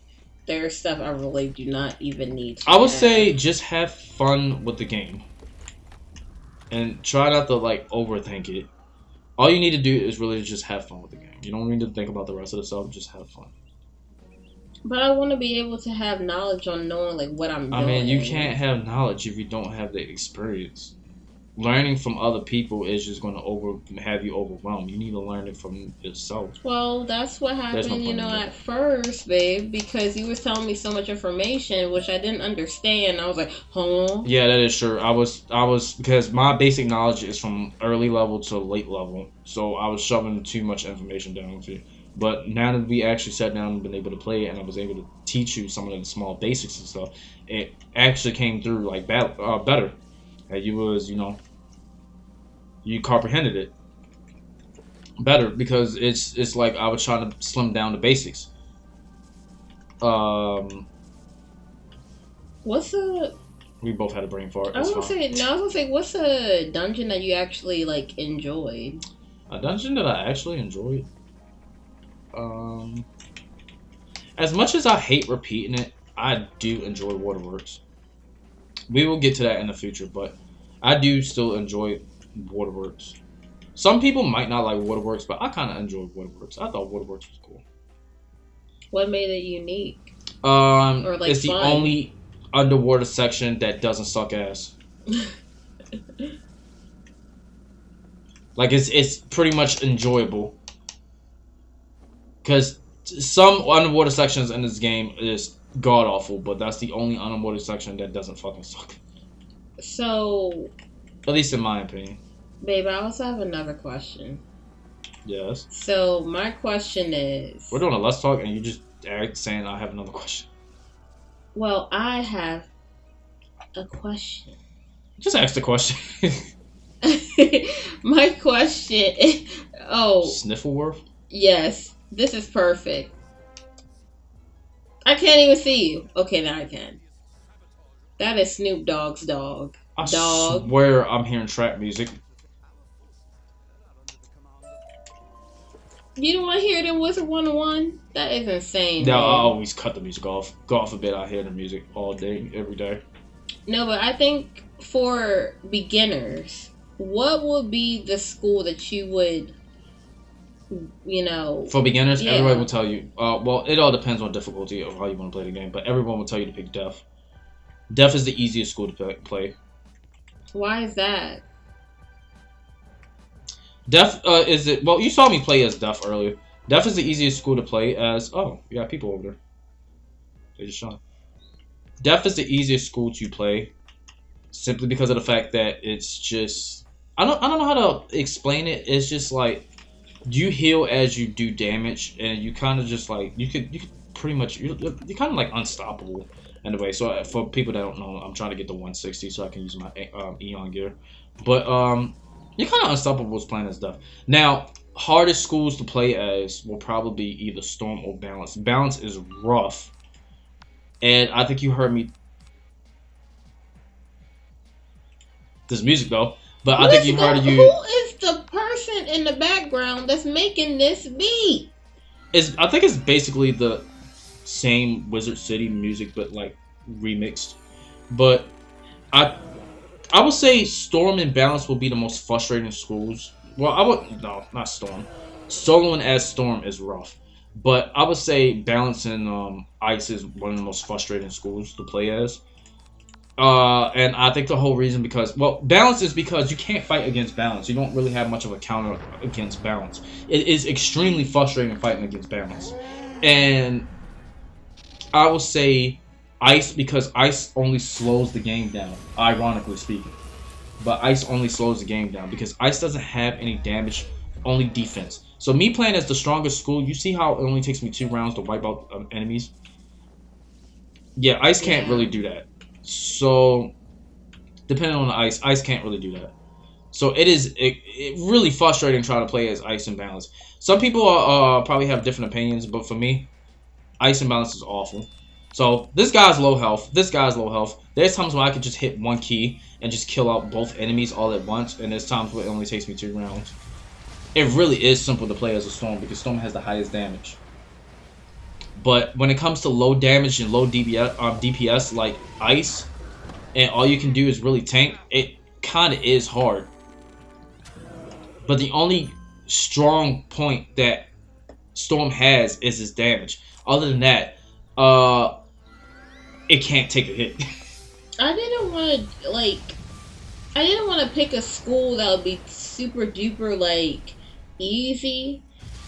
there's stuff I really do not even need to I would have. say just have fun with the game. And try not to like overthink it. All you need to do is really just have fun with the game. You don't need to think about the rest of the stuff, just have fun. But I want to be able to have knowledge on knowing like what I'm doing. I mean, you can't have knowledge if you don't have the experience. Learning from other people is just going to have you overwhelmed. You need to learn it from yourself. Well, that's what happened, no point in at first, babe, because you was telling me so much information, which I didn't understand. I was like, huh? Yeah, that is true. I was because my basic knowledge is from early level to late level, so I was shoving too much information down with you. But now that we actually sat down and been able to play it, and I was able to teach you some of the small basics and stuff, it actually came through like better. And you was, you comprehended it better because it's like I was trying to slim down the basics. What's a? We both had a brain fart. I was It's gonna fine. say, what's a dungeon that you actually like enjoyed? A dungeon that I actually enjoyed. As much as I hate repeating it, I do enjoy Waterworks. We will get to that in the future, but I do still enjoy Waterworks. Some people might not like Waterworks, but I kind of enjoy Waterworks. I thought Waterworks was cool. What made it unique? Or like it's the fun? only underwater section that doesn't suck ass. Like it's pretty much enjoyable. Because some underwater sections in this game is god awful, but that's the only underwater section that doesn't fucking suck. So, At least in my opinion. babe, I also have another question. Yes. So, my question is... We're doing a Let's Talk and you just saying I have another question. Well, I have a question. Just ask the question. My question is... Oh, Sniffleworth? yes. This is perfect. I can't even see you. Okay, now I can. That is Snoop Dogg's dog. I Dog. swear I'm hearing trap music. You don't want to hear it in Wizard101? That is insane. No, man. I always cut the music off. Go off a bit, I hear the music all day, every day. No, but I think for beginners, what would be the school that you would, For beginners, Yeah. everybody will tell you. Well, it all depends on difficulty of how you want to play the game, but everyone will tell you to pick Def. Def is the easiest school to play. Why is that? Def is it? Well, you saw me play as Def earlier. Def is the easiest school to play as. Oh, you got people over there. They just shot. Def is the easiest school to play, simply because of the fact that it's just. I don't know how to explain it. It's just like you heal as you do damage, and you kind of just like you could pretty much you're kind of like unstoppable in a way. So for people that don't know, I'm trying to get to 160 so I can use my Eon gear, but you're kind of unstoppable as playing as Def. Now, hardest schools to play as will probably be either Storm or Balance. Balance is rough, and I think you heard me. There's music though, but I think you heard you. Who is the person in the background that's making this beat? I think it's basically the same Wizard City music, but like remixed. But I would say Storm and Balance will be the most frustrating schools. Well, no, not Storm. Soloing as Storm is rough, but I would say Balance and Ice is one of the most frustrating schools to play as. And I think the whole reason Balance is because you can't fight against Balance. You don't really have much of a counter against Balance. It is extremely frustrating fighting against Balance. And I will say Ice because Ice only slows the game down, ironically speaking. but ice only slows the game down because ice doesn't have any damage, only defense. So me playing as the strongest school, you see how it only takes me 2 rounds to wipe out enemies? Yeah, ice can't really do that. So depending on the ice can't really do that. So it really frustrating trying to play as ice and balance. Some people probably have different opinions, but for me, ice and balance is awful. So this guy's low health. This guy's low health. There's times when I could just hit one key and just kill out both enemies all at once, and there's times where it only takes me 2 rounds. It really is simple to play as a Storm because Storm has the highest damage. But when it comes to low damage and low DPS like ice, and all you can do is really tank, it kind of is hard. But the only strong point that Storm has is his damage. Other than that, it can't take a hit. I didn't want to pick a school that would be super duper like easy.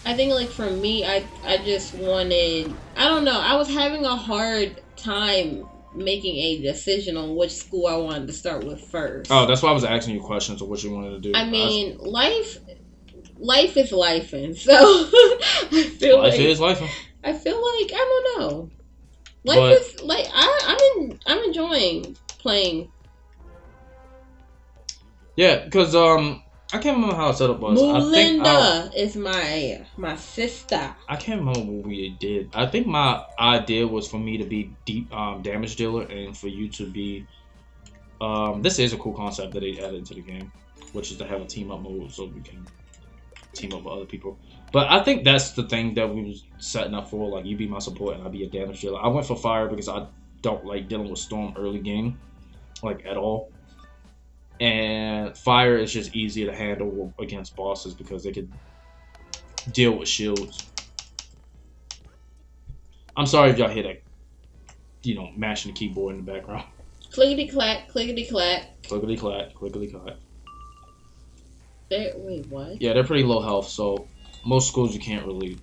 I think like for me, I just wanted, I don't know, I was having a hard time making a decision on which school I wanted to start with first. Oh, that's why I was asking you questions of what you wanted to do. I mean, life is lifing, so I feel life is lifing. I feel like I don't know. Life is like I'm enjoying playing. Yeah, because I can't remember how set up was. Melinda is my sister. I can't remember what we did. I think my idea was for me to be deep damage dealer and for you to be. This is a cool concept that they added into the game, which is to have a team up mode so we can team up with other people. But I think that's the thing that we was setting up for. Like you be my support and I be a damage dealer. I went for fire because I don't like dealing with Storm early game, like at all. And fire is just easier to handle against bosses because they could deal with shields. I'm sorry if y'all hear that, mashing the keyboard in the background. Clickety clack, clickety clack. Clickety clack, clickety clack. Wait, what? Yeah, they're pretty low health, so most schools you can't really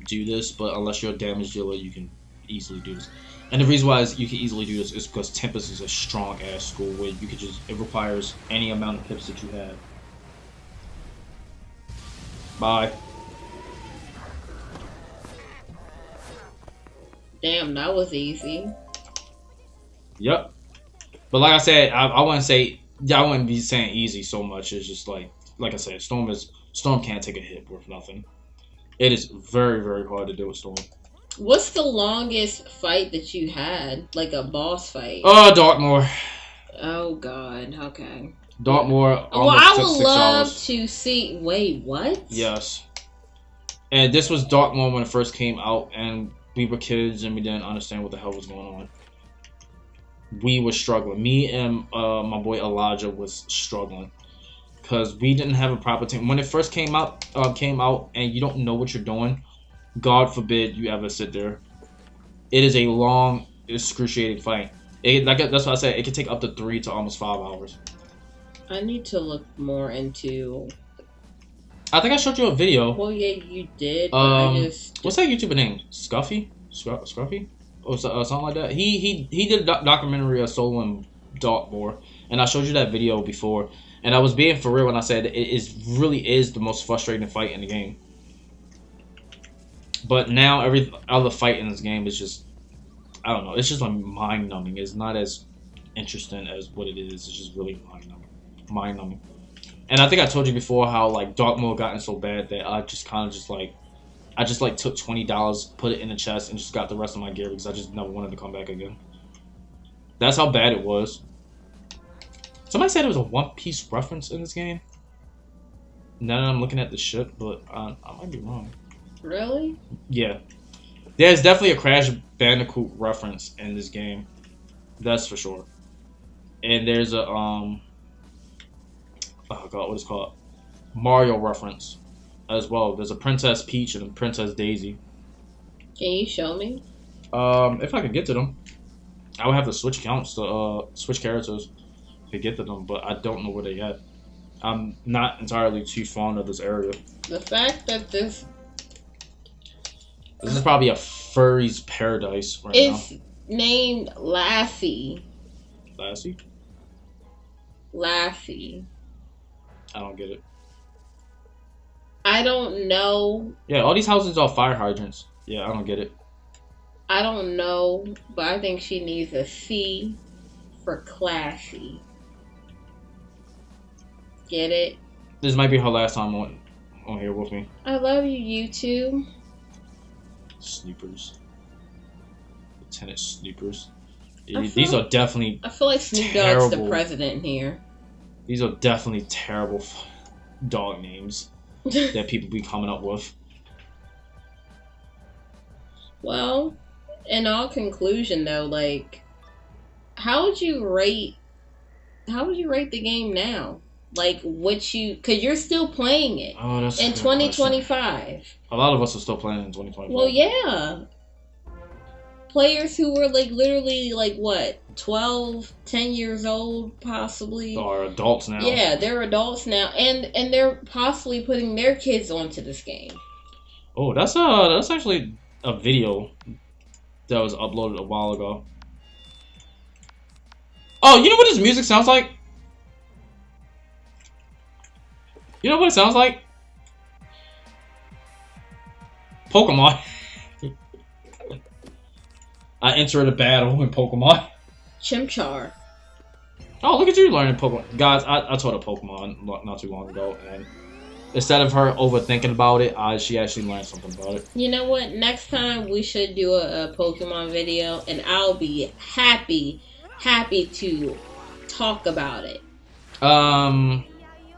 do this, but unless you're a damage dealer, you can easily do this. And the reason why you can easily do this is because Tempest is a strong ass school where you could it requires any amount of pips that you have. Bye. Damn, that was easy. Yep. But like I said, I wouldn't say, I wouldn't be saying easy so much. It's just like I said, Storm can't take a hit worth nothing. It is very, very hard to deal with Storm. What's the longest fight that you had? Like a boss fight? Oh, Darkmoor. Oh, God. Okay. Darkmoor. Well, I would love to see... Wait, what? Yes. And this was Darkmoor when it first came out, and we were kids, and we didn't understand what the hell was going on. We were struggling. Me and my boy Elijah was struggling. Because we didn't have a proper team. When it first came out, and you don't know what you're doing... God forbid you ever sit there. It is a long, excruciating fight. That's why I said it could take up to 3 to almost 5 hours. I need to look more into. I think I showed you a video. Well, yeah, you did. What's that YouTuber name? Scruffy? Or something like that. He did a documentary of Solo and Darkmoor, and I showed you that video before. And I was being for real when I said it really is the most frustrating fight in the game. But now every other fight in this game is just, I don't know, it's just like mind-numbing. It's not as interesting as what it is. It's just really mind-numbing. And I think I told you before how like Darkmoor gotten so bad that I just kind of took $20, put it in the chest, and just got the rest of my gear because I just never wanted to come back again. That's how bad it was. Somebody said it was a One Piece reference in this game. Now that I'm looking at the ship, but I might be wrong. Really? Yeah. There's definitely a Crash Bandicoot reference in this game. That's for sure. And there's a oh god, what is it called? Mario reference as well. There's a Princess Peach and a Princess Daisy. Can you show me? If I could get to them. I would have to switch accounts to switch characters to get to them, but I don't know where they at. I'm not entirely too fond of this area. The fact that this is probably a furry's paradise right now. It's named Lassie. Lassie? Lassie. I don't get it. I don't know. Yeah, all these houses are fire hydrants. Yeah, I don't get it. I don't know, but I think she needs a C for classy. Get it? This might be her last time on here with me. I love you, YouTube. Snoopers. Lieutenant Snoopers. I These are definitely I feel like Snoop Dogg's the president here. These are definitely terrible dog names that people be coming up with. Well, in all conclusion though, like, how would you rate the game now? Like, cause you're still playing it in 2025. A lot of us are still playing in 2025. Well, yeah. Players who were like literally like what, 12, 10 years old possibly. Are adults now. Yeah, they're adults now, and they're possibly putting their kids onto this game. Oh, that's actually a video that was uploaded a while ago. Oh, you know what this music sounds like? You know what it sounds like? Pokemon. I entered a battle in Pokemon. Chimchar. Oh, look at you learning Pokemon. Guys, I taught a Pokemon not too long ago, and instead of her overthinking about it, she actually learned something about it. You know what? Next time we should do a Pokemon video, and I'll be happy to talk about it. I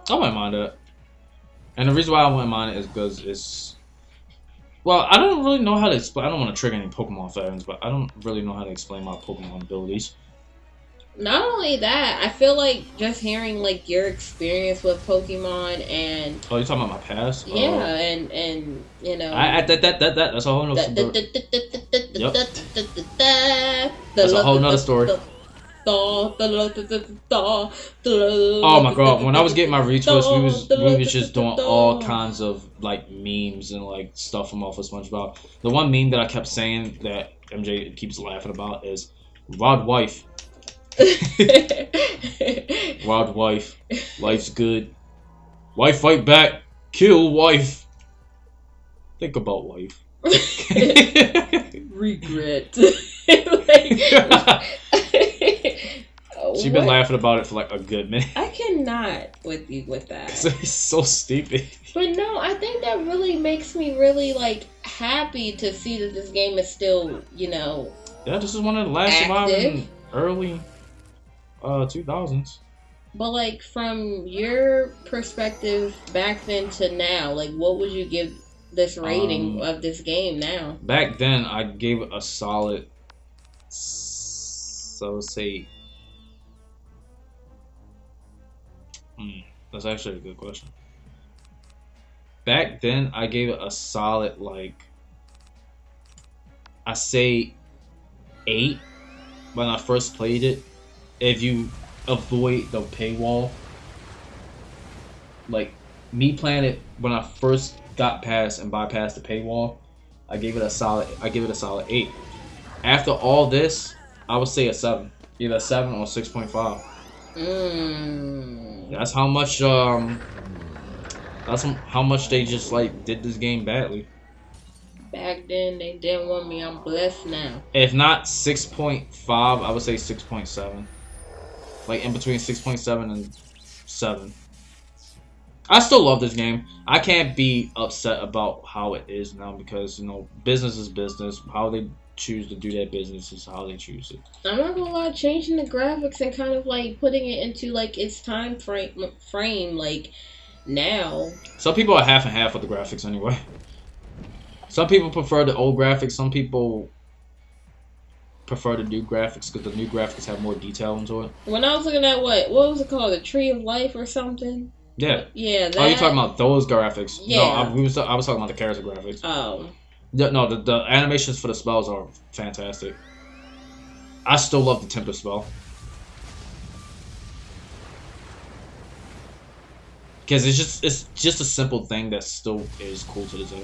wouldn't mind that. And the reason why I wouldn't mind it is because it's... Well, I don't really know how to explain... I don't want to trigger any Pokemon fans, but I don't really know how to explain my Pokemon abilities. Not only that, I feel like just hearing like your experience with Pokemon and... Oh, you're talking about my past? Yeah, and you know... That's a whole nother story. Yep. That's a whole nother story. Oh my god, when I was getting my retwist, we was just doing all kinds of like memes and like stuff from off of SpongeBob. The one meme that I kept saying that MJ keeps laughing about is Rod wife. Rod wife. Life's good. Wife fight back. Kill wife. Think about wife. Regret. She's been laughing about it for like a good minute. I cannot with you with that. It's so stupid. But no, I think that really makes me really like happy to see that this game is still, you know. Yeah, this is one of the last surviving early 2000s. But like from your perspective back then to now, like what would you give this rating of this game now? Back then, I gave it a solid. So say. That's actually a good question. Back then, I gave it a solid like. I say 8 when I first played it. If you avoid the paywall, like me playing it when I first got past and bypassed the paywall, I gave it a solid 8. After all this, I would say a 7, either a 7 or 6.5. That's how much that's how much they just like did this game badly. Back then they didn't want me. I'm blessed now. If not 6.5, I would say 6.7. Like in between 6.7 and 7. I still love this game. I can't be upset about how it is now because, you know, business is business. How they choose to do their business is how they choose it. I'm not gonna lie, changing the graphics and kind of like putting it into like its time frame like now. Some people are half and half with the graphics anyway. Some people prefer the old graphics. Some people prefer the new graphics because the new graphics have more detail into it. When I was looking at what was it called, the Tree of Life or something? Yeah. Yeah. Oh, you're talking about those graphics? Yeah. No, I was talking about the character graphics. Oh. No, the animations for the spells are fantastic. I still love the Tempest spell. Because it's just a simple thing that still is cool to this day.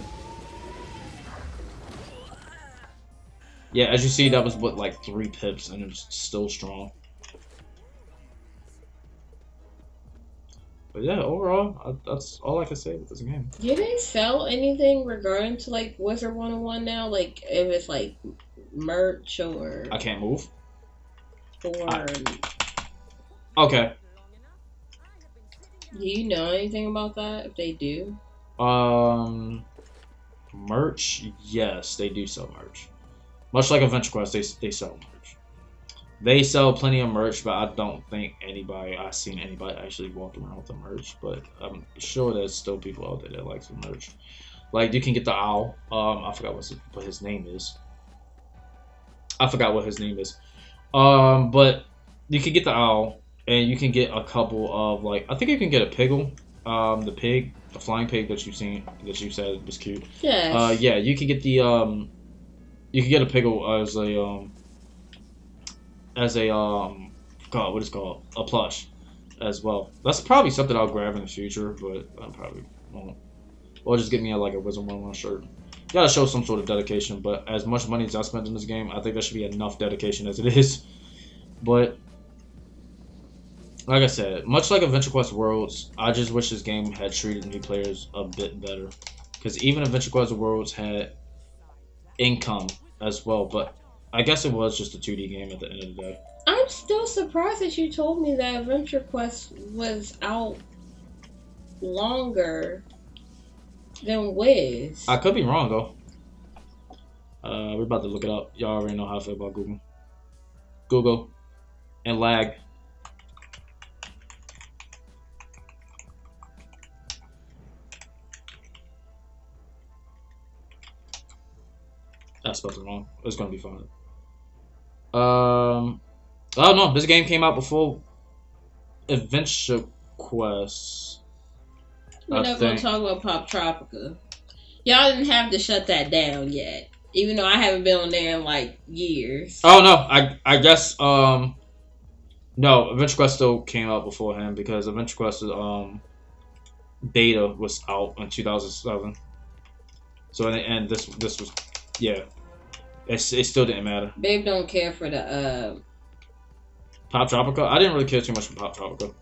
Yeah, as you see, that was what, like 3 pips, and it's still strong. But yeah, overall, that's all I can say with this game. Do they sell anything regarding to like Wizard101 now? Like if it's like merch or I can't move. or Okay. do you know anything about that? If they do, Merch. Yes, they do sell merch. Much like Adventure Quest, they sell merch. They sell plenty of merch, but I don't think I've seen anybody actually walk around with the merch. But I'm sure there's still people out there that like some merch. Like you can get the owl. I forgot what his name is. But you can get the owl, and you can get a couple of like I think you can get a piggle. The flying pig that you said was cute. yes. Yeah, you can get the you can get a piggle as a God, what is it called? A plush as well. That's probably something I'll grab in the future, but I probably won't. Or just get me like a Wizard101 shirt. You gotta show some sort of dedication, but as much money as I spent in this game, I think there should be enough dedication as it is. But like I said, much like Adventure Quest Worlds, I just wish this game had treated new players a bit better. Because even Adventure Quest Worlds had income as well, but I guess it was just a 2D game at the end of the day. I'm still surprised that you told me that Adventure Quest was out longer than Wiz. I could be wrong though. We're about to look it up. Y'all already know how I feel about Google. Google and lag. I spelled it wrong. It's gonna be fine. Oh no, this game came out before Adventure Quest. We're not gonna talk about Pop Tropica. Y'all didn't have to shut that down yet, even though I haven't been on there in like years. Oh no, I guess no, Adventure Quest still came out before him because Adventure Quest beta was out in 2007. So and this was yeah. It still didn't matter. Babe don't care for the Pop Tropica? I didn't really care too much for Pop Tropica.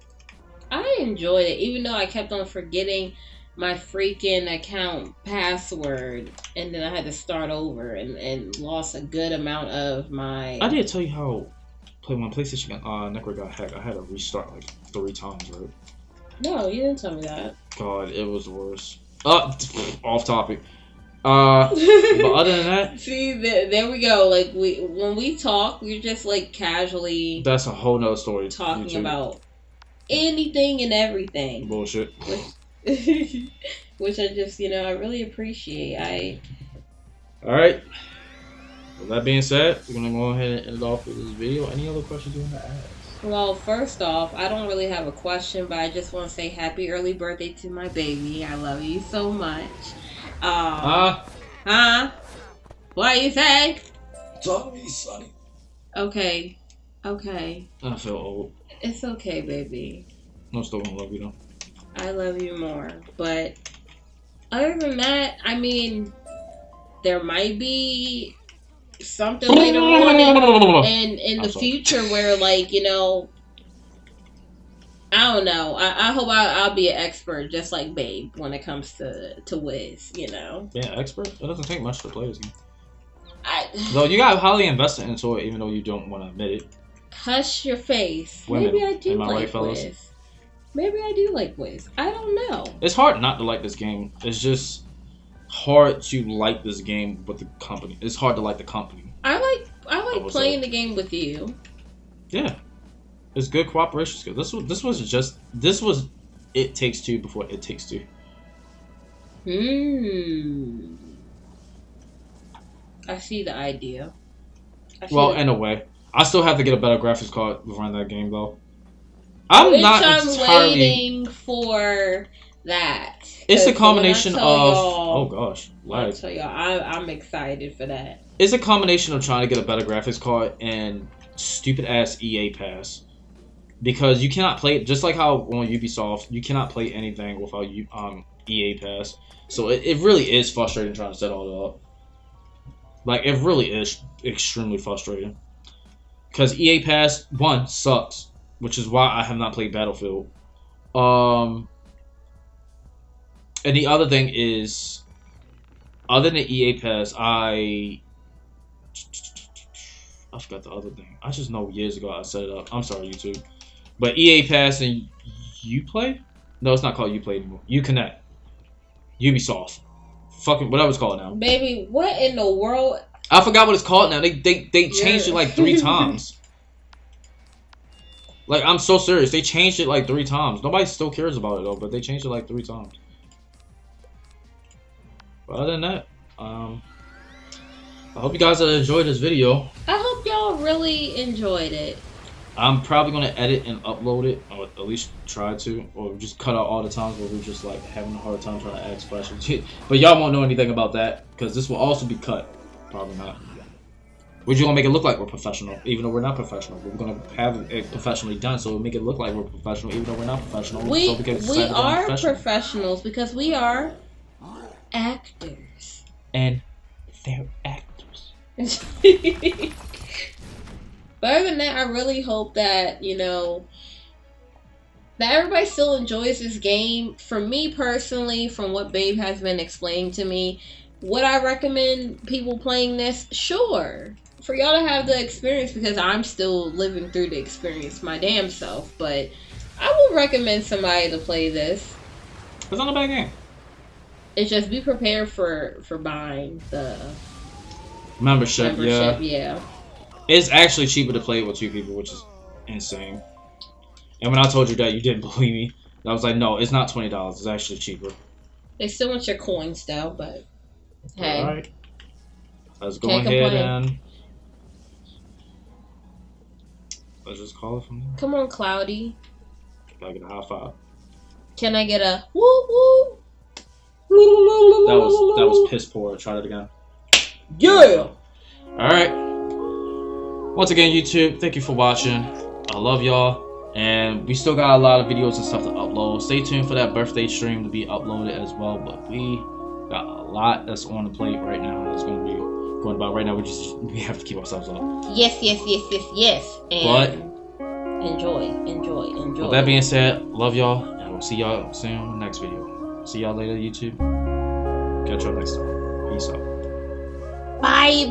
I enjoyed it, even though I kept on forgetting my freaking account password, and then I had to start over and lost a good amount of my. I did tell you how when PlayStation Network got hacked, I had to restart like 3 times, right? No, you didn't tell me that. God, it was worse. Off topic. But other than that, see, there we go. Like when we talk, we're just like casually. That's a whole nother story. Talking about anything and everything. Bullshit. Which I just, I really appreciate. All right. With that being said, we're gonna go ahead and end it off with this video. Any other questions you want to ask? Well, first off, I don't really have a question, but I just want to say happy early birthday to my baby. I love you so much. What you say? Talk to me, sonny. Okay. I feel old. It's okay, baby. I'm still gonna love you though. I love you more. But other than that, I mean, there might be something later on in the future where, like, I don't know. I hope I'll be an expert just like Babe when it comes to Wiz, Yeah, expert? It doesn't take much to play this game. Though you got highly invested into it even though you don't want to admit it. Hush your face. Women, maybe I do am I like right, Wiz. Maybe I do like Wiz. I don't know. It's hard not to like this game. It's just hard to like this game with the company. It's hard to like the company. I like playing the game with you. Yeah. It's good cooperation skills. This was It Takes Two before It Takes Two. I see the idea. In a way. I still have to get a better graphics card to run that game though. I'm waiting for that. It's a combination of oh gosh. I'll tell y'all, I'm excited for that. It's a combination of trying to get a better graphics card and stupid ass EA Pass. Because you cannot play it, just like how on Ubisoft, you cannot play anything without EA Pass. So it really is frustrating trying to set all that up. Like, it really is extremely frustrating. Because EA Pass, 1, sucks. Which is why I have not played Battlefield. And the other thing is, other than EA Pass, I forgot the other thing. I just know years ago I set it up. I'm sorry, YouTube. But EA Pass and Uplay? No, it's not called Uplay anymore. Uconnect. Ubisoft. Fucking whatever it's called now. Baby, what in the world? I forgot what it's called now. They changed it like 3 times. Like, I'm so serious. They changed it like 3 times. Nobody still cares about it though, but they changed it like 3 times. But other than that, I hope you guys enjoyed this video. I hope y'all really enjoyed it. I'm probably going to edit and upload it, or at least try to, or just cut out all the times where we're just like having a hard time trying to ask questions. But y'all won't know anything about that, because this will also be cut. Probably not. We're just going to make it look like we're professional, even though we're not professional. We're going to have it professionally done, so we'll make it look like we're professional, even though we're not professional. We are professional. professionals because we are actors. And they're actors. But other than that, I really hope that, you know, that everybody still enjoys this game. For me personally, from what Babe has been explaining to me, would I recommend people playing this? Sure. For y'all to have the experience, because I'm still living through the experience my damn self. But I would recommend somebody to play this. It's not a bad game. It's just be prepared for buying the membership. Yeah. It's actually cheaper to play it with 2 people, which is insane. And when I told you that, you didn't believe me. I was like, no, it's not $20. It's actually cheaper. They still want your coins, though, but hey. All right. Let's go ahead and let's just call it from there. Come on, Cloudy. Gotta get a high 5. Can I get a woo woo? That was piss poor. Try that again. Yeah. All right. Once again, YouTube, thank you for watching. I love y'all, and we still got a lot of videos and stuff to upload. Stay tuned for that birthday stream to be uploaded as well. But we got a lot that's on the plate right now. That's going to be going about right now. We have to keep ourselves up. Yes. And but enjoy. With that being said, love y'all, and we'll see y'all soon in the next video. See y'all later, YouTube. Catch y'all next time. Peace out. Bye.